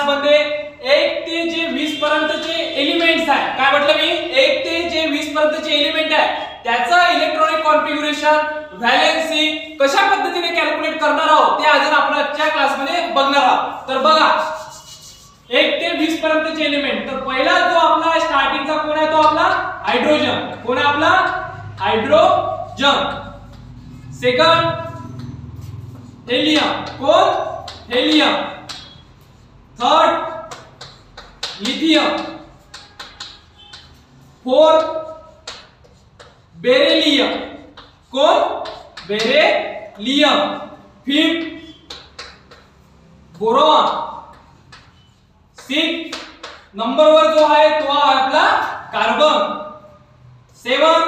मध्ये 1 ते जे 20 पर्यंतचे एलिमेंट्स आहे, काय म्हटलं मी, 1 ते जे 20 पर्यंतचे एलिमेंट आहे त्याचा इलेक्ट्रॉनिक कॉन्फिगरेशन व्हॅलेन्सी कशा पद्धतीने कॅल्क्युलेट करणार आहोत ते अजून आपण आजच्या क्लासमध्ये बघणार आहोत. तर बघा 1 ते 20 पर्यंतचे एलिमेंट, तर पहिला जो आपला स्टार्टिंगचा कोण आहे तो आपला हायड्रोजन. कोण आहे आपला हायड्रोजन. Second helium. कोण helium. Third lithium. Fourth beryllium. कोण beryllium. Fifth boron. Six number वर जो आहे तो आपला carbon. Seven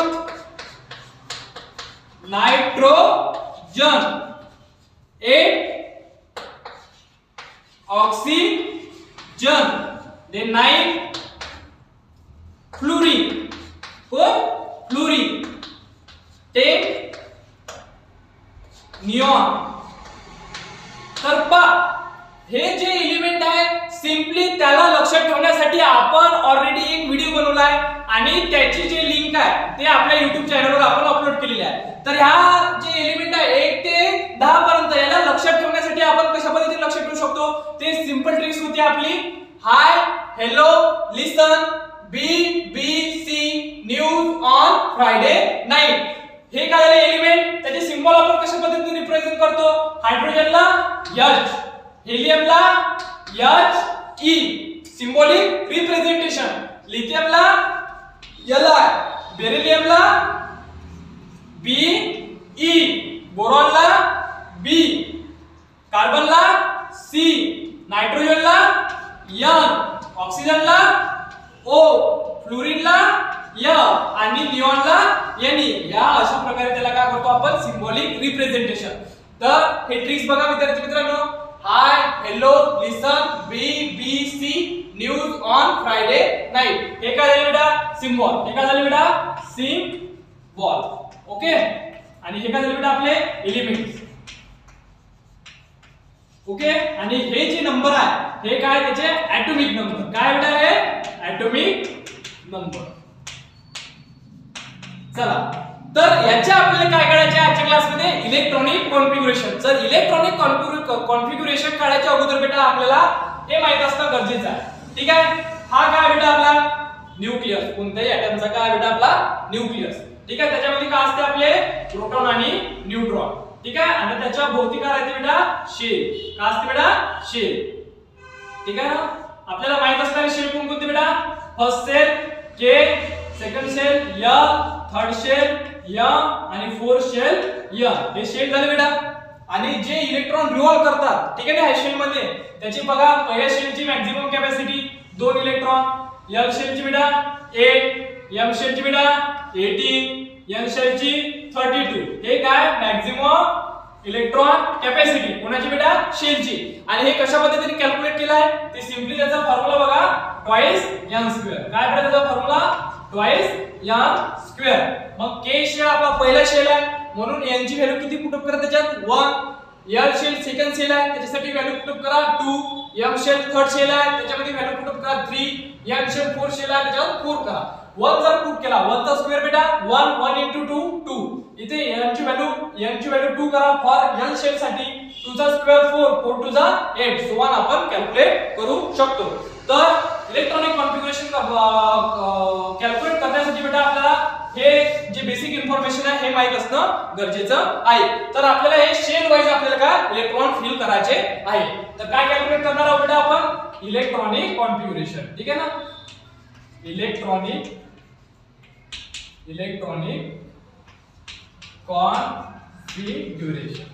nitrogen. Eight oxygen. Then 9 fluorine. कोण फ्लोरीन. 10 निऑन. तर हे जे एलिमेंट आहे सिंपली त्याला लक्षात ठेवण्यासाठी आपण ऑलरेडी एक व्हिडिओ बनवलाय आणि त्याची जे लिंक आहे ते आपल्या YouTube चॅनलवर आपण अपलोड केलेली आहे. तर ह्या जे एलिमेंट आहे 1 ते 10 पर्यंत याला लक्षात ठेवण्यासाठी आपण कशा पद्धतीने लक्षात ठेवू शकतो ते सिंपल ट्रिक्स होती आपली. Hi hello listen BBC news on Friday night. हे काय झाले एलिमेंट, त्याचे सिंबल आपण कशा पद्धतीने रिप्रेझेंट करतो. हायड्रोजनला H, हेलियमला HE सिंबॉलिक रिप्रेझेंटेशन. लिथियमला Li, बेरिलियमला BE, बोरॉनला B, कार्बनला C, नायट्रोजनला N, ऑक्सिजनला O, फ्लोरीनला Y आणि निऑनला Ne. या अशा प्रकारे त्याला काय करतो आपण सिंबॉलिक रिप्रेझेंटेशन. तर हे ट्रिक्स बघा विद्यार्थी मित्रांनो. Hi hello listen BBC news on Friday night. हे काय झाले बेटा सिंबॉल. हे काय झाले बेटा सिंबॉल. ओके. आणि हे काय झाले बेटा आपले एलिमेंट्स. ओके. आणि हे जे नंबर आहे हे काय त्याचे ऍटॉमिक नंबर. काय बेटा हे ऍटॉमिक नंबर. चला तर याच्या आपल्याला काय करायचे आजच्या क्लासमध्ये इलेक्ट्रॉनिक कॉन्फिगरेशन. जर इलेक्ट्रॉनिक कॉन्फिगरेशन काढायच्या अगोदर बेटा आपल्याला हे माहित असणं गरजेचं आहे. ठीक आहे. हा काय बेटा आपला न्यूक्लियस. कोणत्याही ऍटमचा काय बेटा आपला न्यूक्लियस. ठीक आहे. त्याच्यामध्ये काय असते आपले प्रोटॉन आणि न्यूट्रॉन. ठीक आहे. आणि त्याच्या भोवती काय राहते बेटा शेल. काय असते बेटा शेल. ठीक आहे ना. आपल्याला माहित असणारे शेल कोणते बेटा. First shell K, second shell L, third shell या आणि फोर्थ शेल या. हे शेल झाले बेटा. आणि जे इलेक्ट्रॉन रिव्हॉल्व करतात ठीक आहे ना ह्या शेल मध्ये त्याची बघा पहिल्या शेलची मॅक्झिमम कॅपॅसिटी 2 इलेक्ट्रॉन. L शेलची बेटा 8, M शेलची बेटा 18, N शेलची 32. हे काय मॅक्झिमम इलेक्ट्रॉन कॅपॅसिटी कोणाची बेटा शेलची. आणि हे कशा पद्धतीने कॅल्क्युलेट केलं आहे ते सिंपली त्याचा फॉर्म्युला बघा ट्वाइस n स्क्वेअर. काय बेटा त्याचा फॉर्म्युला ट्वाइस n स्क्वेअर. मग के शेल आपला पहिला शेल आहे म्हणून n ची व्हॅल्यू किती पुट अप करा त्याच्यात 1. L शेल सेकंड शेल आहे त्याच्यासाठी व्हॅल्यू पुट अप करा 2. M शेल थर्ड शेल आहे त्याच्यामध्ये व्हॅल्यू पुट अप करा 3. N शेल फोर्थ शेल आहे त्याच्यावर 4 करा. 1 जर पुट केला 1 चा स्क्वेअर बेटा 1 into 2 2. इथे n ची व्हॅल्यू 2 करा फॉर n शेल साठी. 2 चा स्क्वेअर 4, 4 2 जा 8 सो 1 आपण कॅल्क्युलेट करू शकतो. तर इलेक्ट्रॉनिक कॉन्फिगरेशन कॅल्क्युलेट करण्यासाठी बेटा आपल्याला हे जे बेसिक इन्फॉर्मेशन आहे हे माहित असणं गरजेचं आहे. तर आपल्याला हे शेल वाईज आपल्याला काय इलेक्ट्रॉन फिल करायचे आहे. तर काय कॅल्क्युलेट करणार आहोत बेटा आपण इलेक्ट्रॉनिक कॉन्फिगरेशन. ठीक आहे ना. Electronic configuration.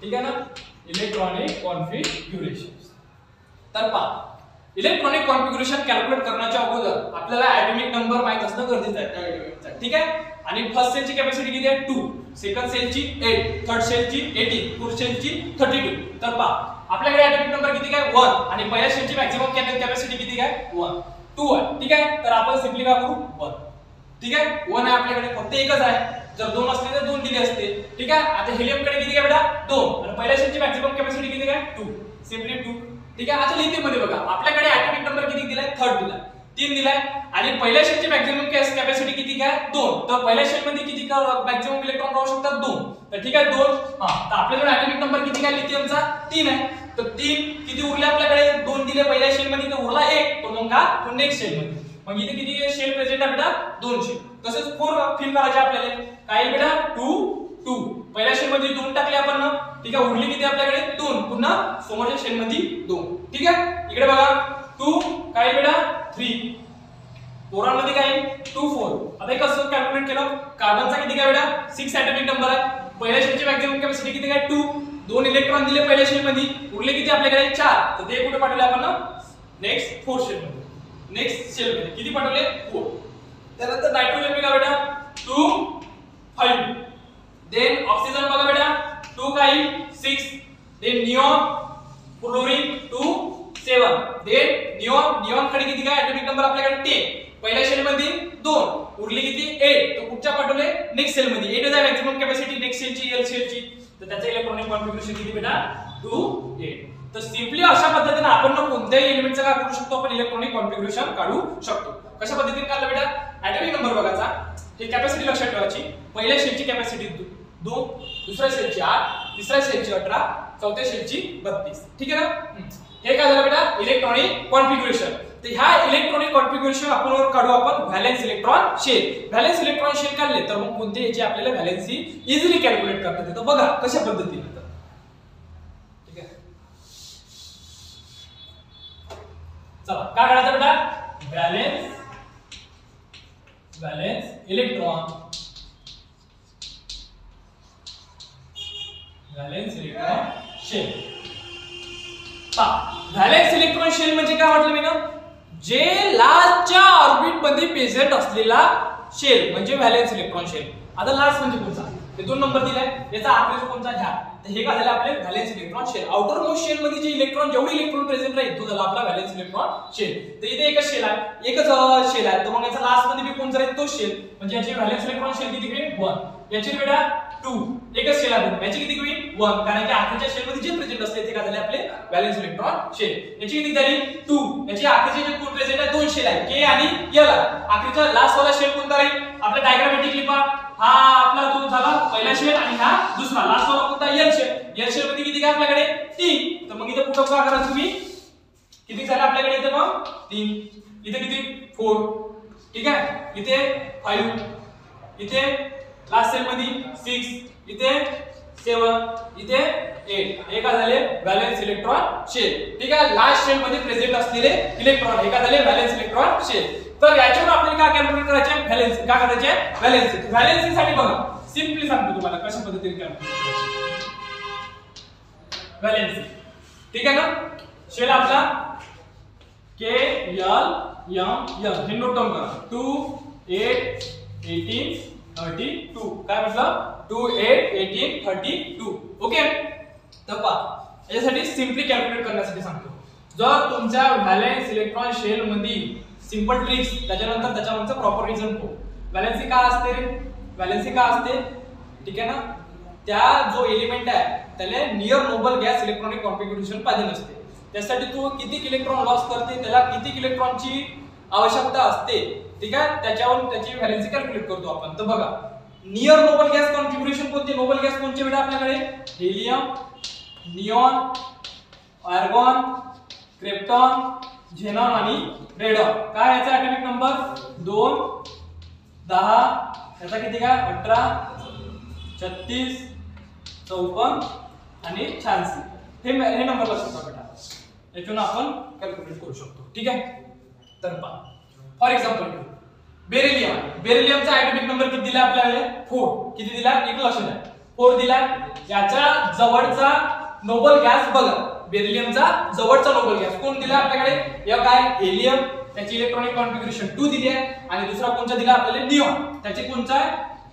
ठीक आहे ना. Electronic configuration. तर पहा इलेक्ट्रॉनिक कॉन्फिगरेशन कॅल्क्युलेट करण्याच्या अगोदर आपल्याला ऍटॉमिक नंबर माहित असणं गरजेचं आहे त्या एलिमेंटचा. ठीक आहे. आणि फर्स्ट सेलची कॅपॅसिटी किती आहे 2, सेकंड सेलची 8, थर्ड सेलची 18, फोर्थ सेलची 32. तर पहा आपल्याकडे ऍटॉमिक नंबर किती काय 1 आणि पहिल्या सेलची मॅक्सिमम कॅपॅसिटी किती काय 1 2 आहे. ठीक आहे. तर आपण सिंपली काय करू 1. ठीक आहे. 1 आहे आपल्याकडे फक्त एकच आहे. जर 2 असते तर 2 दिले असते. ठीक आहे. आता हेलियम कडे किती आहे बेटा 2 आणि पहिल्या सेलची मॅक्सिमम कॅपॅसिटी किती काय 2 सिंपली 2. ठीक आहे. आता लिथियम मध्ये बघा आपल्याकडे ऍटॉमिक नंबर किती दिलाय 3 दिलाय 3 दिलाय आणि पहिल्या शेलची मॅक्झिमम कॅपॅसिटी किती काय 2. तर पहिल्या शेल मध्ये किती मॅक्झिमम इलेक्ट्रॉन राहू शकतात 2. तर ठीक आहे 2. तर आपल्याकडे ऍटॉमिक नंबर किती काय लिथियमचा 3 आहे. तर 3 किती उरले आपल्याकडे 2 दिले पहिल्या शेल मध्ये तर उरला 1. तो मग का तो नेक्स्ट शेल मध्ये. मग इथे किती शेल प्रेझेंट आहे बेटा 2 शेल. तसेच 4 फिल करायचे आपल्याला काय बेटा 2 2 पहिल्या शेल मध्ये 2 टाकले आपण ना. ठीक आहे. उरली किती आपल्याकडे 2. पुन्हा समोरच्या शेल मध्ये 2. ठीक आहे. इकडे बघा 2 काय बेटा 3 पोरांमध्ये काय 2 4. आता कसं कॅल्क्युलेट केलं कार्बनचा किती काय बेटा 6 ऍटॉमिक नंबर आहे. पहिल्या शेलची मॅक्सिमम कॅपॅसिटी किती काय 2. 2 इलेक्ट्रॉन दिले पहिल्या शेल मध्ये उरले किती आपल्याकडे 4. तर ते कुठे पाठवले आपण ना नेक्स्ट 4 शेल मध्ये. नेक्स्ट शेल मध्ये किती पाठवले 4. त्यानंतर नायट्रोजन बघा बेटा 2 5. देन ऑक्सिजन बघा बेटा 2 काय 6. Then neon fluorine 2 7. Then neon कडे किती काय ऍटॉमिक नंबर आपल्याकडे 10. पहिल्या शेल मध्ये 2 उरली किती 8. तो कुठच्या पाठवले नेक्स्ट शेल मध्ये 8 आहे मॅक्सिमम कॅपॅसिटी नेक्स्ट शेलची एल शेलची. तर त्याचं इलेक्ट्रॉनिक कॉन्फिगरेशन किती बेटा 2 8. तर सिंपली अशा पद्धतीने आपण कोणत्याही एलिमेंटचं काय करू शकतो आपण इलेक्ट्रॉनिक कॉन्फिगरेशन काढू शकतो. कशा पद्धतीने काढलं बेटा ऍटॉमिक नंबर बघायचा. हे कॅपॅसिटी लक्षात ठेवायची. पहिल्या शेलची कॅपॅसिटी 2 दुसऱ्या शेलची 8 तिसऱ्या शेलची 18 चौथ्या शेलची 32. ठीक आहे ना. हे काय झालं बेटा इलेक्ट्रॉनिक कॉन्फिगरेशन. तर ह्या इलेक्ट्रॉनिक कॉन्फिगरेशन आपण काढू आपण valence electron shell. Valence electron shell काढले तर मग कोणते याची आपल्याला व्हॅलेन्सी इझिली कॅल्क्युलेट करता येते. तर बघा कशा पद्धतीने. ठीक आहे. चला काय करायचं बेटा valence electron shell. Valence electron shell म्हणजे काय म्हटलं मी ना जे लास्टच्या ऑर्बिट मध्ये प्रेझेंट असलेला शेल म्हणजे व्हॅलेन्स इलेक्ट्रॉन शेल. आता लास्ट म्हणजे कोणता ते 2 नंबर दिलाय याचा आकृती कोणता घ्या. तर हे काय झालं आपले valence electron shell. Outermost shell मध्ये जे इलेक्ट्रॉन जेवढे इलेक्ट्रॉन प्रेझेंट राहील तो झाला आपला व्हॅलेन्स इलेक्ट्रॉन शेल. तर इथे एकच शेल आहे एकच शेल आहे. तर मग याचा लास्ट मध्ये कोणता राहील तो शेल म्हणजे याची व्हॅलेन्स इलेक्ट्रॉन शेल किती होईल 1. याची बेटा 2 एकच शेल आहे याची किती होईल 1 कारण की आखरीच्या शेल मध्ये जे प्रेझेंट असते ते काय झाले आपले व्हॅलेन्स इलेक्ट्रॉन शेल. याची किती झाली 2. याची आखरीचे जे कोण प्रेझेंट आहे 2 शेल आहे के आणि एल आहे. आखरीचा लास्ट वाला शेल कोणता राहील आपल्या डायग्रामॅटिकली पहा हा आपला जो झाला पहिला शेल आणि हा दुसरा लास्ट वाला कोणता एल शेल. एल शेल मध्ये किती काय आपल्याकडे 3. तर मग इथे पुढे काय करा तुम्ही किती झाले आपल्याकडे इथे मग 3. इथे किती 4. ठीक आहे. इथे 5 इथे लास्ट सेल मध्ये 6 इथे 7 इथे 8. हे काय झाले व्हॅलेन्स इलेक्ट्रॉन शेल. ठीक आहे. लास्ट शेल मध्ये प्रेझेंट असलेले इलेक्ट्रॉन हे काय झाले व्हॅलेन्स इलेक्ट्रॉन शेल. तर याच्यावर आपल्याला काय कॅल्क्युलेट करायचे व्हॅलेन्स काय करायचे व्हॅलेन्सी साठी बघा सिंपली सांगतो तुम्हाला कशा पद्धतीने कॅल्क्युलेट करायचे व्हॅलेन्सी. ठीक आहे ना. शेल आपला के एल एम एल हे नोट डाऊन करा 2 8 18 32. काय म्हटलं 2 8 18 32. ओके. तर पहा यासाठी सिंपली कॅल्क्युलेट करण्यासाठी सांगतो. जर तुमच्या व्हॅलेन्स इलेक्ट्रॉन शेल मध्ये सिंपल ट्रिक्स त्याच्यानंतर त्याच्यावरचा प्रॉपर रिझन को व्हॅलेन्सी काय असते रे व्हॅलेन्सी काय असते ठीक आहे ना. त्या जो एलिमेंट आहे त्याला near noble gas electronic configuration पाहिजे नसते. त्यासाठी तू किती इलेक्ट्रॉन लॉस करते त्याला किती इलेक्ट्रॉनची आवश्यकता असते. ठीक आहे. त्याच्यावरून त्याची व्हॅलेन्सी कॅल्क्युलेट करतो आपण. तर बघा नियर नोबल गॅस कॉन्फिगरेशन कोणते नोबल गॅस कोणते बेटा आपल्याकडे helium neon argon krypton xenon आणि रेडॉन. काय याचा ऍटॉमिक नंबर 2 10 याचा किती काय 18 36 54 आणि 86. हे नंबर लक्षात ठेवा बेटा. याच्यातून आपण कॅल्क्युलेट करू शकतो. ठीक आहे. तर पहा फॉर एक्झाम्पल बेरिलियमचा ऍटॉमिक नंबर किती दिला आपल्याला 4. किती दिला एक लक्षात आहे 4 दिला. याच्या जवळचा नोबल गॅस बघा बेरिलियमचा जवळचा नोबल गॅस कोण दिला आपल्याकडे एक आहे हेलियम त्याची इलेक्ट्रॉनिक कॉन्फिगरेशन 2 दिली आहे आणि दुसरा कोणता दिला आपल्याला निऑन त्याचे कोणता आहे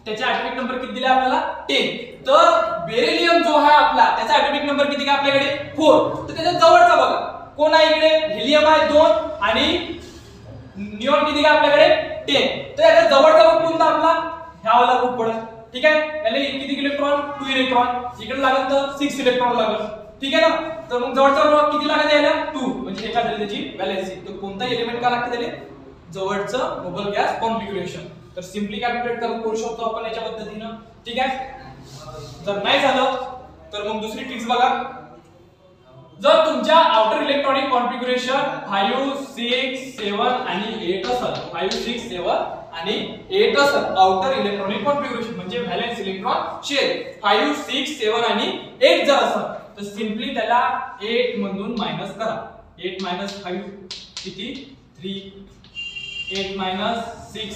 त्याचा ऍटॉमिक नंबर किती दिला आपल्याला 10. तर बेरिलियम जो आहे आपला त्याचा ऍटॉमिक नंबर किती काय आपल्याकडे 4. तर त्याच्या जवळचा बघा कोण आहे इकडे हेलियम आहे 2 आणि निऑन किती काय आपल्याकडे 10. तर याचा जवळचा ग्रुप कोणता आपला ह्या वाला ग्रुप पडेल. ठीक आहे. याला किती इलेक्ट्रॉन 2 इलेक्ट्रॉन इकडे लागेल तर 6 इलेक्ट्रॉन लागेल. ठीक आहे ना. तर मग जवळचा किती लागत यायला 2 म्हणजे हे काय झाली त्याची व्हॅलेन्सी. तर कोणता एलिमेंट का लागते त्याले जवळचं नोबल गॅस कॉन्फिगरेशन. तर सिम्पली कॅल्क्युलेट करू शकतो आपण याच्या पद्धतीनं. ठीक आहे. जर नाही झालं तर मग दुसरी ट्रिक्स बघा. जर तुमच्या आउटर इलेक्ट्रॉनिक कॉन्फिगरेशन 5 6 7 आणि 8 असेल 5 6 7 आणि 8 असेल आउटर इलेक्ट्रॉनिक कॉन्फिगरेशन म्हणजे व्हॅलेन्स इलेक्ट्रॉन शेल 5 6 7 आणि 8 जर असेल तर सिम्पली त्याला 8 मधून मायनस करा. 8 - 5 किती 3 8 - 6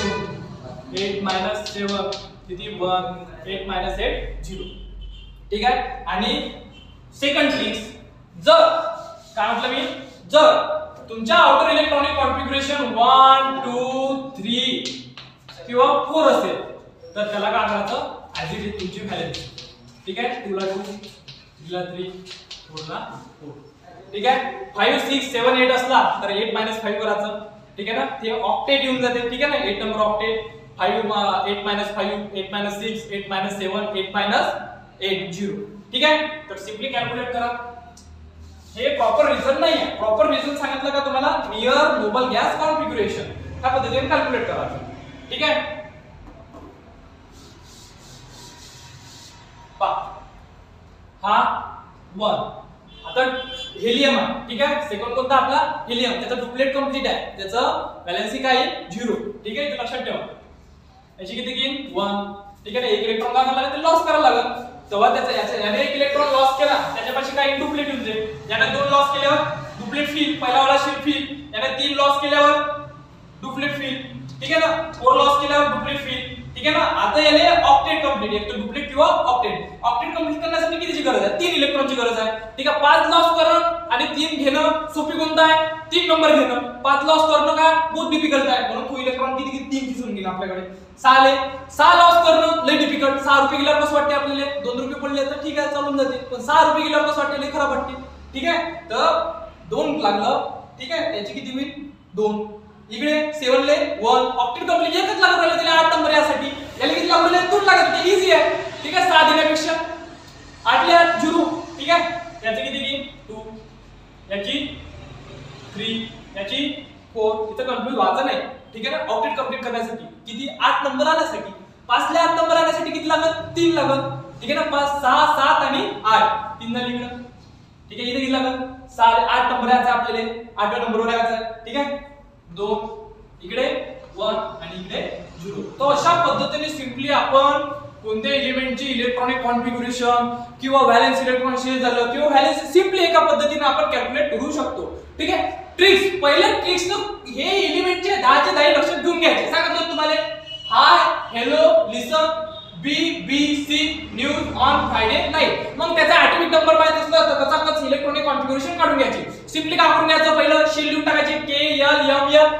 2 8 - 7 किती 1 8 - 8 0. ठीक आहे. आणि सेकंड ट्रिक्स जर काय म्हटलं मी जर तुमच्या आउटर इलेक्ट्रॉनिक कॉन्फिगरेशन 1 2 3 किंवा 4 असेल तर त्याला काय करायचं ऍज इट इज तुमची व्हॅलेन्सी. ठीक आहे. 2 ला 2 3 ला 3 4 ला 4. ठीक आहे. 5 6 7 8 असला तर 8 - 5 करायचं. ठीक आहे ना. ते ऑक्टेट येऊन जाते. ठीक आहे ना. 8 नंबर ऑक्टेट 5 8 - 5 8 - 6 8 - 7 8 - 8 0. ठीक आहे. तर सिम्पली कॅल्क्युलेट करा. हे प्रॉपर रिझन नाही आहे. प्रॉपर रिझन सांगितलं का तुम्हाला नियर नोबल गॅस कॉन्फिगरेशन ह्या पद्धतीने कॅल्क्युलेट करायचं. ठीक आहे. हा 1 आता हेलियम आहे. ठीक आहे. सेकंड कोणता आपला हेलियम. त्याचा डुप्लेट कंप्लीट आहे. त्याचं व्हॅलेन्सी काय आहे 0. ठीक आहे. ते लक्षात ठेवा. याची किती घेईन 1. ठीक आहे. एक इलेक्ट्रॉन काय करायला लागेल ते लॉस करायला लागेल. तेव्हा त्याचा याने एक इलेक्ट्रॉन लॉस केला त्याच्यापाशी काही डुप्लेट येऊन जाईल. याने 2 लॉस केल्यावर डुप्लेट फील पहिला वाला फील. याने 3 लॉस केल्यावर डुप्लेट फील. ठीक आहे ना. 4 लॉस केल्यावर डुप्लेट फील. ठीक आहे ना. आता याने ऑक्टेट कंप्लीट एक तर डुप्लेट किंवा ऑक्टेट. ऑक्टेट कंप्लीट करण्यासाठी कितीची गरज आहे 3 इलेक्ट्रॉनची गरज आहे. ठीक आहे. 5 लॉस करणं आणि 3 घेणं सोपी कोणतं आहे 3 नंबर घेणं. 5 लॉस करणं का बहुत डिफिकल्ट आहे. म्हणून तो इलेक्ट्रॉन किती 3 दिसून गेला आपल्याकडे 6 आले. 6 लॉस करणं लय डिफिकल्ट. 6 रुपये गेल्यावर कसं वाटते आपल्याला 2 रुपये पडले तर ठीक आहे चालून जाते. पण 6 रुपये गेल्यावर कसं वाटते लय खराब वाटते. ठीक आहे. तर 2 लागलं. ठीक आहे. त्याची किती होईल 2. इकडे 7 ले 1 ऑक्टेट कंप्लीट एकच लागत राहिलं त्याला 8 नंबर यासाठी. याला किती लागले 2 लागत होते. इझी आहे. ठीक आहे. 6 देण्यापेक्षा 8 ले 8 0. ठीक आहे. याची किती घेईन 2 याची 3 याची 4. इथं कन्फ्यूज व्हायचं नाही. ठीक आहे ना. ऑक्टेट कंप्लीट करण्यासाठी किती 8 नंबर आणण्यासाठी 5 ले 8 नंबर आणण्यासाठी किती लागत 3 लागत. ठीक आहे ना. 5 6 7 आणि 8 3 झाली इकडे. ठीक आहे. इथे किती लागत 6 ले 8 नंबर यायचा आपल्याला 8व्या नंबरवर यायचा. ठीक आहे. 2 इकडे 1 आणि इकडे 0. तो अशा पद्धतीने सिम्पली आपण कोणत्या एलिमेंटची इलेक्ट्रॉनिक कॉन्फिगरेशन किंवा व्हॅलेन्स इलेक्ट्रॉन शेअर झालं किंवा व्हॅलेन्स सिम्पली एका पद्धतीने आपण कॅल्क्युलेट करू शकतो. ठीक आहे. ट्रिक्स पहिल्या ट्रिक्स हे एलिमेंटचे 10 चे 10 लक्षात घेऊन घ्यायचे. सांगितलं तुम्हाला hi hello listen B B C news on Friday night. मग त्याचा ऍटॉमिक नंबर माहित असलं तर कचाकच इलेक्ट्रॉनिक कॉन्फिगरेशन काढून घ्यायची. सिम्पली काय करून घ्यायचं पहिलं शेल लिहून टाकायचे के एल एम एल.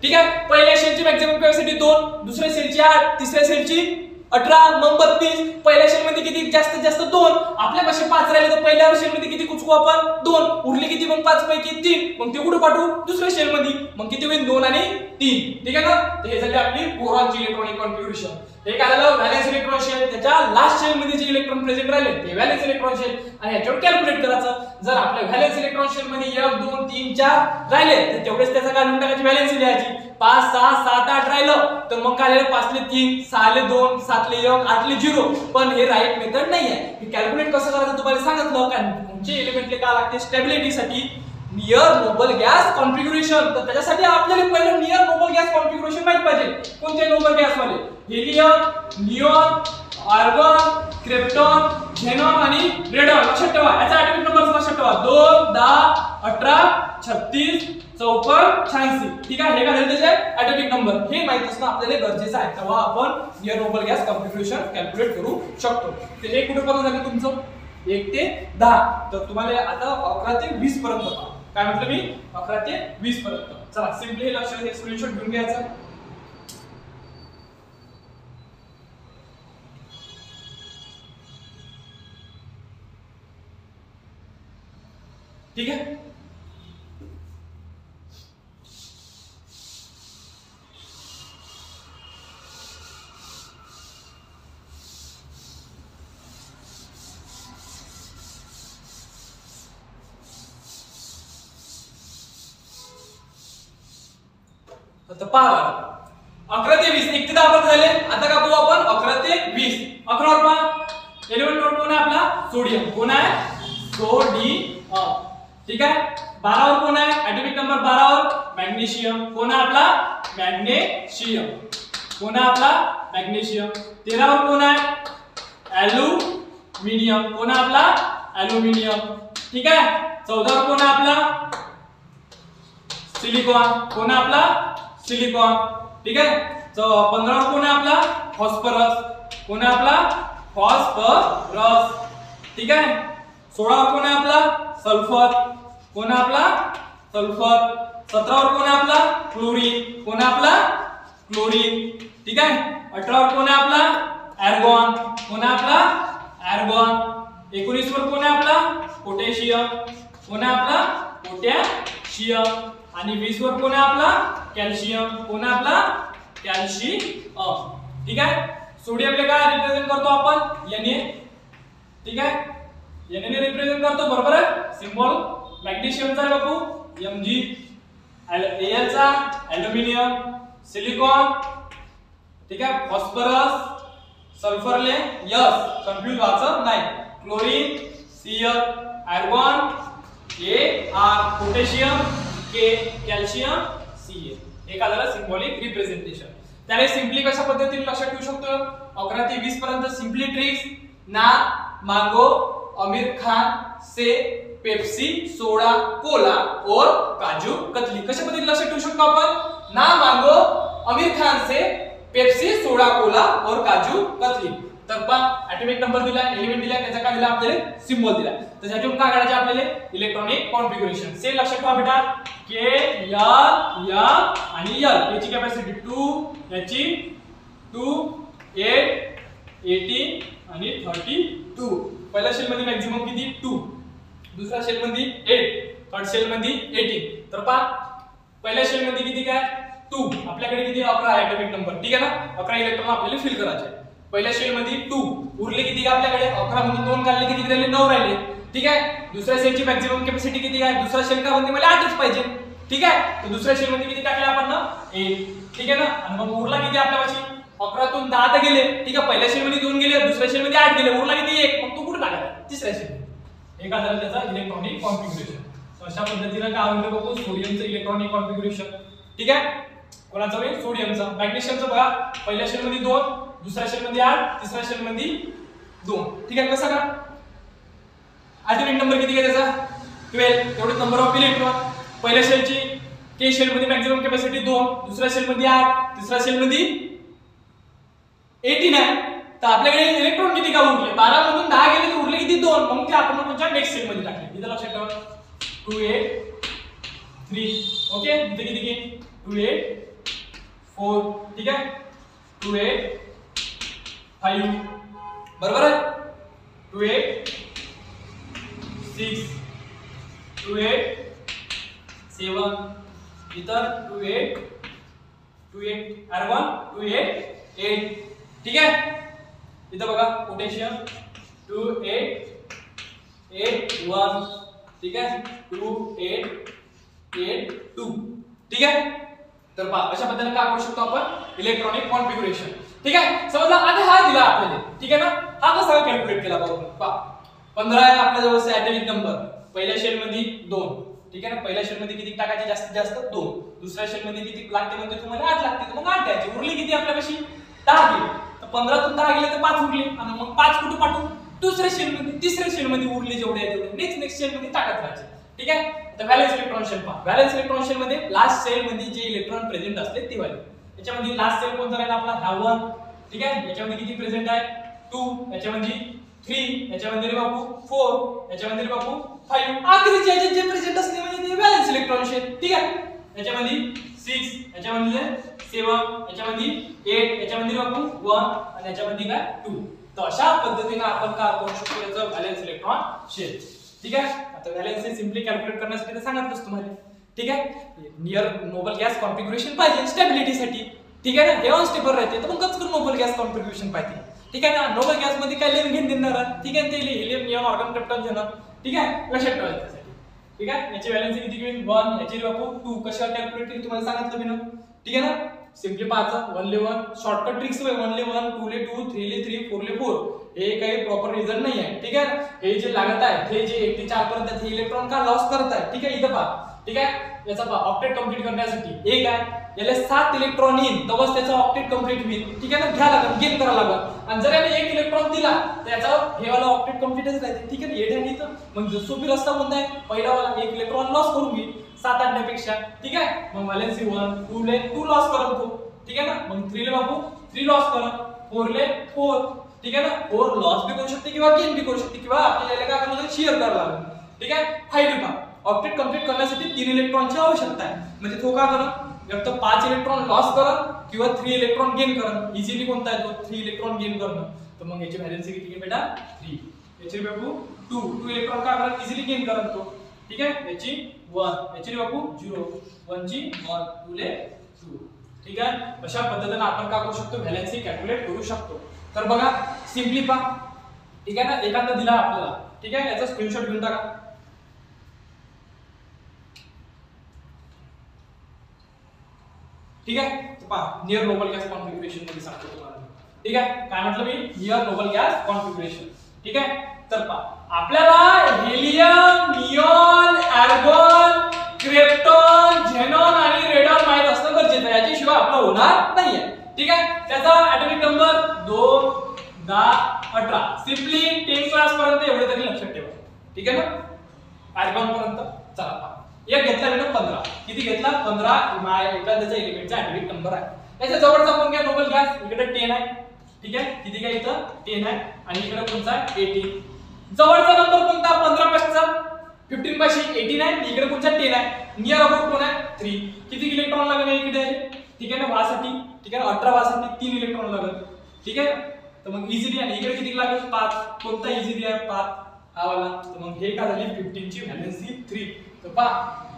ठीक आहे. पहिल्या शेलची मॅक्सिमम कॅपॅसिटी 2 दुसऱ्या शेलची 8 तिसऱ्या शेलची 18 मग 32. पहिल्या शेल मध्ये किती जास्तीत जास्त 2. आपल्यापाशी 5 राहिले तर पहिल्या शेल मध्ये किती कुचकू आपण 2. उरले किती मग 5 पैकी 3. मग ते कुठे पाठवू दुसऱ्या शेल मध्ये. मग किती होईल 2 आणि 3. ठीक आहे ना. तर हे झाले आपली बोरॉनची इलेक्ट्रॉनिक कॉन्फिगरेशन. हे काय झालं व्हॅलेन्स इलेक्ट्रॉन शेल. त्याच्या लास्ट शेल मध्ये जे इलेक्ट्रॉन प्रेझेंट राहिले ते व्हॅलेन्स इलेक्ट्रॉन शेल आणि याच्यावर कॅल्क्युलेट करायचं. जर आपल्या व्हॅलेन्स इलेक्ट्रॉन शेल मध्ये 1 2 3 4 राहिले तर तेवढेच त्याचा काढून टाकायची व्हॅलेन्सी लिहायची. 5 6 7 8 राहिलं तर मग काय झालं 5 ले 3 6 ले 2 7 ले 1 8 ले 0. पण हे राईट मेथड नाही आहे. हे कॅल्क्युलेट कसं करायचं तुम्हाला सांगितलं कारण तुमचे एलिमेंटले काय लागते स्टॅबिलिटीसाठी नियर नोबल गॅस कॉन्फिगरेशन. तर त्याच्यासाठी आपल्याला पहिलं नियर नोबल गॅस कॉन्फिगरेशन माहित पाहिजे. कोणते नोबल गॅस वाले helium neon argon krypton xenon आणि रेडॉन. लक्षात ठेवा याचा ऍटॉमिक नंबर लक्षात ठेवा 2 10 18 36 54 86. ठीक आहे. हे काय झाले त्याचे ऍटॉमिक नंबर हे माहित असणं आपल्याला गरजेचं आहे. तेव्हा आपण near noble gas configuration calculate करू शकतो. तर हे कुठे पर्यंत झालं तुमचं 1 ते 10. तर तुम्हाला आता 11 ते 20 पर्यंत काय म्हटलं मी 11 ते 20 पर्यंत. चला सिम्पली हे लक्षात हे स्क्रीनशॉट घेऊन घ्यायचा. ठीक आहे. तर पहा 11 ते 20 1 ते 10 पर्यंत झाले. आता का पाहू आपण 11 ते 20. 11 वर पहा एलिमेंट नोड कोण आहे आपला सोडियम. कोण आहे सोडियम. ठीक आहे. 12 वर कोण आहे ऍटॉमिक नंबर 12 वर मॅग्नेशियम. कोण आहे आपला मॅग्नेशियम. कोण आहे आपला मॅग्नेशियम. 13 वर कोण आहे ॲल्युमिनियम. कोण आहे आपला ॲल्युमिनियम. ठीक आहे. 14 वर कोण आहे आपला सिलिकॉन. कोण आहे आपला सिलिकॉन. ठीक आहे. 15 वर कोण आहे आपला फॉस्फरस. कोण आहे आपला फॉस्फरस. ठीक आहे. 16 वर कोण आहे आपला सल्फर. कोण आहे आपला सल्फर. 17 वर कोण आहे आपला क्लोरीन. कोण आहे आपला क्लोरीन. ठीक आहे. 18 वर कोण आहे आपला आर्गॉन. कोण आहे आपला आर्गॉन. 19 वर कोण आहे आपला पोटॅशियम. कोण आहे आपला पोटॅशियम. आणि 20 वर कोण आहे आपला कॅल्शियम. कोण आहे आपला कॅल्शियम. ठीक आहे. सोडियमला काय रिप्रेझेंट करतो आपण Na. ठीक आहे. Na ने रिप्रेझेंट करतो बरोबर आहे सिंबल. मॅग्नेशियमचा बापू Mg. Al चा ॲल्युमिनियम. सिलिकॉन. ठीक आहे. फॉस्फरस सल्फरले S कन्फ्यूज व्हायचं नाही. Chlorine Cl. Argon Ar. Potassium K. Calcium Ca. एक आलं सिंबॉलिक रिप्रेझेंटेशन. त्याने सिंपली कशा पद्धतीने लक्षात ठेवू शकतो 11 ते 20 पर्यंत सिंपली ट्रिक्स ना मांगो आमिर खान से पेप्सी सोडा कोला और काजू कतली. कशा पद्धतीने लक्षात ठेवू शकतो आपण ना मांगो आमिर खान से पेप्सी सोडा कोला और काजू कतली. तर पहा ऍटॉमिक नंबर दिला एलिमेंट दिला त्याचा काय दिला आपल्याला सिंबल दिला. त्याच्यातून काय करायचे आपल्याला इलेक्ट्रॉनिक कॉन्फिगरेशन. सेम लक्षात ठेवा बेटा K L आणि L याची कॅपॅसिटी 2 याची 2 8 80 आणि 32. पहिल्या शेल मध्ये मॅक्झिमम किती 2. दुसऱ्या शेल मध्ये 8. थर्ड शेल मध्ये 18. तर पहा पहिल्या शेल मध्ये किती काय 2. आपल्याकडे किती 11 आहे ऍटॉमिक नंबर. ठीक आहे ना. 11 इलेक्ट्रॉन आपल्याला फिल करायचे. पहिल्या शेल मध्ये 2 उरले किती का आपल्याकडे 11 मधून 2 काढले किती राहिले 9 राहिले. ठीक आहे. दुसऱ्या शेलची मॅक्झिमम कॅपॅसिटी किती आहे दुसऱ्या शेल का मध्ये मला 8च पाहिजे. ठीक आहे. तर दुसऱ्या शेल मध्ये किती टाकले आपण ना 8. ठीक आहे ना. आणि मग उरला किती आपल्यापाशी 11 तून 10 तर गेले. ठीक आहे. पहिल्या शेल मध्ये 2 गेले दुसऱ्या शेल मध्ये 8 गेले. उरला किती 1. मग तो कुठे टाकायचा तिसऱ्या शेल. एक आधार त्याचा इलेक्ट्रॉनिक कॉन्फिगरेशन. अशा पद्धतीने काय होईल बघू सोडियमचं इलेक्ट्रॉनिक कॉन्फिगरेशन. ठीक आहे. कोणाचं होईल सोडियमचं. मॅग्नेशियमचं बघा पहिल्या शेल मध्ये 2 दुसऱ्या शेल मध्ये 8 तिसऱ्या शेल मध्ये 2. ठीक आहे. कसं का ऍटॉमिक नंबर किती आहे त्याचा 12. तेवढे नंबर ऑफ इलेक्ट्रॉन. पहिल्या शेलची के शेल मध्ये मॅक्झिमम कॅपॅसिटी 2 दुसऱ्या शेल मध्ये 8 तिसऱ्या शेल मध्ये 18 आहे. तर आपल्याकडे इलेक्ट्रॉन किती का उरले 12 मधून 10 गेले तर उरले किती 2. मग ते आपण कोणत्या नेक्स्ट शेल मध्ये टाकले. इथं लक्षात ठेवा 2 8 3. ओके. इथे किती की 2 8 4. ठीक आहे. 2 8 5 बरोबर आहे. 2 8 6 2 8 7. इतर 2 8 2 8 आर्गॉन 2 8 8. ठीक आहे. इथं बघा पोटॅशियम 2 8 8 1. ठीक आहे. 2 8 8 2. ठीक आहे. तर पहा अशा पद्धतीने काय करू शकतो आपण इलेक्ट्रॉनिक कॉन्फिगरेशन. ठीक आहे. समजला. आता हा दिला आपल्याला. ठीक आहे ना. हा कसा कॅल्क्युलेट केला बरोबर पहा 15 आहे आपल्या जवळचा ऍटॉमिक नंबर. पहिल्या शेल मध्ये 2. ठीक आहे ना. पहिल्या शेल मध्ये किती टाकायचे जास्तीत जास्त 2. दुसऱ्या शेल मध्ये किती लागते म्हणजे तुम्हाला 8 लागते. तर मग 8 द्यायचे. उरले किती आपल्यापाशी 10 गेले. तर 15 तून 10 गेले तर 5 उरले. आणि मग 5 कुठे पाठवू दुसऱ्या शेल मध्ये तिसऱ्या शेल मध्ये उरले जेवढे आहे तेवढे नेक्स्ट शेल मध्ये टाकत राहायचे. ठीक आहे. तर व्हॅलेन्स इलेक्ट्रॉन शेल पहा. व्हॅलेन्स इलेक्ट्रॉन शेल मध्ये लास्ट शेल मध्ये जे इलेक्ट्रॉन प्रेझेंट असते ते व्हॅल्यू. याच्यामध्ये लास्ट शेल कोणता राहील आपला हा 1. ठीक आहे. याच्यामध्ये किती प्रेझेंट आहे 2. याच्यामध्ये 3. याच्यामध्ये रे बापू 4. याच्यामध्ये रे बापू 5. आखरीचे याचे जे प्रेझेंट असले म्हणजे ते व्हॅलेन्स इलेक्ट्रॉन शेल. ठीक आहे. याच्यामध्ये 6. याच्यामध्ये 7. याच्यामध्ये 8. याच्यामध्ये बापू 1. आणि याच्यामध्ये काय 2. तर अशा पद्धतीने आपण काय करू शकतो याचं व्हॅलेन्स इलेक्ट्रॉन शेल. ठीक आहे. आता व्हॅलेन्स हे सिंपली कॅल्क्युलेट करण्यासाठी तर सांगितलंच तुम्हाला. ठीक आहे. नियर नोबल गॅस कॉन्फिगरेशन पाहिजे स्टॅबिलिटीसाठी. ठीक आहे ना. हे अनस्टेबल राहते तर मग कचकन नोबल गॅस कॉन्फिगरेशन पाहिजे. ठीक आहे ना. नोबल गॅस मध्ये काय लेन घेऊन देणार. ठीक आहे. ते हेलियम निऑन ऑर्गन क्रिप्टॉन घेणार. ठीक आहे. लक्षात ठेवायचं त्यासाठी. ठीक आहे. याची व्हॅलेन्सी किती घेईन 1, याची बापू 2. कशावर कॅल्क्युलेट केली तुम्हाला सांगितलं मी ना, ठीक आहे ना. सिम्पली पाहायचं 1 ले 1 शॉर्टकट ट्रिक्स आहे. 1 ले 1, 2 ले 2, 3 ले 3, 4 ले 4. हे काही प्रॉपर रिझल्ट नाही आहे, ठीक आहे. हे जे लागत आहे हे जे 1 ते 4 पर्यंत हे इलेक्ट्रॉन का लॉस करत आहे, ठीक आहे. इथं पहा, ठीक आहे. याचा पहा ऑक्टेट कंप्लीट करण्यासाठी एक आहे याला 7 इलेक्ट्रॉन येईल तेव्हाच त्याचा ऑक्टेट कंप्लीट होईल, ठीक आहे ना. घ्या लागेल, गेन करावं लागेल. आणि जर याने 1 इलेक्ट्रॉन दिला तर याचा हे वाला ऑक्टेट कंप्लीटच राहते, ठीक आहे ना. येड्याने इथं मग सोपी रस्ता कोणता आहे, पहिला वाला 1 इलेक्ट्रॉन लॉस करून घे 7 आणण्यापेक्षा, ठीक आहे. मग व्हॅलेन्सी 1, 2 ले 2 लॉस करतो, ठीक आहे ना. मग 3 ले बाबू 3 लॉस करा, 4 ले 4, ठीक आहे ना. 4 लॉस भी करू शकते किंवा गेन भी करू शकते किंवा आपल्याला काय करायला शेअर करायला लागेल, ठीक आहे. 5 पहा ऑक्टेट कंप्लीट करण्यासाठी 3 इलेक्ट्रॉनची आवश्यकता आहे. म्हणजे तो काय करा, एक तर 5 इलेक्ट्रॉन लॉस करा किंवा 3 इलेक्ट्रॉन गेन करा. इझिली कोणता आहे तो 3 इलेक्ट्रॉन गेन करणं. तर मग याची व्हॅलेन्सी किती आहे बेटा 3. याची बाबू 2 इलेक्ट्रॉन काय करा इझिली गेन करा तो, ठीक आहे. याची 1, याची बाबू 0, 1 ची 1, 2 ले 2, ठीक आहे. अशा पद्धतीने आपण काय करू शकतो व्हॅलेन्सी कॅल्क्युलेट करू शकतो. तर बघा सिम्पली पहा, ठीक आहे ना. एखादा दिला आपल्याला, ठीक आहे. याचा स्क्रीनशॉट घेऊन टाका, ठीक आहे. पहा नियर नोबल गॅस कॉन्फिगरेशन मध्ये सांगतो तुम्हाला, ठीक आहे. काय म्हटलं मी, नियर नोबल गॅस कॉन्फिगरेशन, ठीक आहे. तर पहा आपल्याला helium, neon, argon, krypton, xenon आणि रेडॉन माहित असणं गरजेचं आहे. याच्याशिवाय आपलं होणार नाहीये, ठीक आहे. त्याचा ऍटॉमिक नंबर 2, 10, 18. सिम्पली 10 क्लास पर्यंत एवढे तरी लक्षात ठेवा, ठीक आहे ना. आर्गॉन पर्यंत चला पहा. एक घेतला मी 15. किती घेतला 15 एखाद्याचा एलिमेंटचा ऍटॉमिक नंबर आहे. त्याच्या जवळचा कोण घ्या नोबल गॅस, इकडे 10 आहे, ठीक आहे. किती काय इथं 10 आहे आणि इकडे कोणता आहे 18. जवळचा नंबर कोणता 15 पासूनचा 15 पाशी 18 आहे, इकडे कोणता 10 आहे. नियर अबाउट कोण आहे 3. किती इलेक्ट्रॉन लागेल इकडे, ठीक आहे ना वासाठी, ठीक आहे. 18 वासाठी 3 इलेक्ट्रॉन लागेल, ठीक आहे. तर मग इझिली आणि इकडे किती लागेल 5. कोणता इझिली आहे 5 हा वाला. तर मग हे काय झाली 15 ची व्हॅलेन्सी 3. तर पहा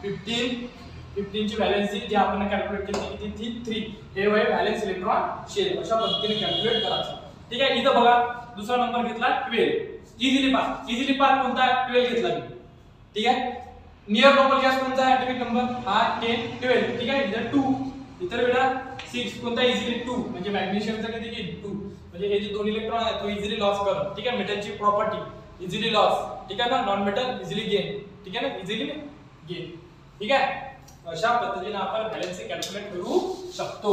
15 ची व्हॅलेन्सी जी आपण कॅल्क्युलेट केली किती 3. हे वय व्हॅलेन्स इलेक्ट्रॉन शेअर अशा पद्धतीने कॅल्क्युलेट करायचं, ठीक आहे. इथं बघा दुसरा नंबर घेतला 12. इझिली पाथ कोणता आहे 12 घेतला मी, ठीक आहे. नियर नोबल गॅस कोणता आहे ऍटॉमिक नंबर हा 10, 12, ठीक आहे. इथं 2, इतर बेटा 6 कोणता इझिली 2 म्हणजे मॅग्नेशियमचा किती घेईल 2. म्हणजे हे जे 2 इलेक्ट्रॉन आहे तो इझिली लॉस कर, ठीक आहे. मेटलची प्रॉपर्टी इझिली लॉस, ठीक आहे ना. नॉन मेटल इझिली गेन, ठीक आहे ना. इझिली गेन, ठीक आहे. अशा पद्धतीने आपण व्हॅलेन्सी कॅल्क्युलेट करू शकतो.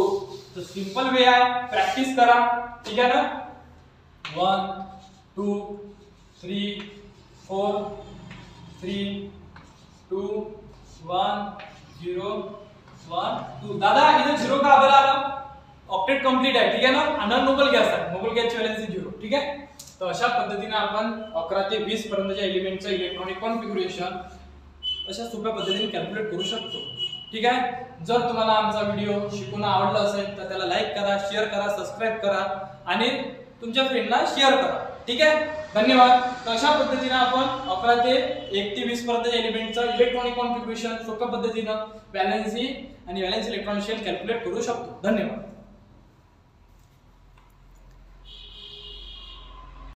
तर सिंपल वे आहे, प्रॅक्टिस करा, ठीक आहे ना. 1, 2, 3, 4, 3, 2, 1, 0, 1, 2. दादा इथं 0 का बरं आलं, ऑक्टेट कंप्लीट आहे, ठीक आहे ना. अननोन नोबल गॅस आहे, नोबल गॅसची व्हॅलेन्सी 0, ठीक आहे. तर अशा पद्धतीने आपण 11 ते 20 पर्यंतच्या एलिमेंटचं इलेक्ट्रॉनिक कॉन्फिगरेशन अशा सोप्या पद्धतीने कॅल्क्युलेट करू शकतो, ठीक आहे. जर तुम्हाला आमचा व्हिडिओ शिकून आवडला असेल तर त्याला लाईक करा, शेअर करा, सबस्क्राईब करा आणि तुमच्या फ्रेंडला शेअर करा, ठीक आहे. धन्यवाद. तर अशा पद्धतीने आपण 11 ते 1 ते 20 पर्यंतच्या एलिमेंटचं इलेक्ट्रॉनिक कॉन्फिगरेशन सोप्या पद्धतीने व्हॅलेन्सी आणि व्हॅलेन्स इलेक्ट्रॉनिक शेल कॅल्क्युलेट करू शकतो. धन्यवाद.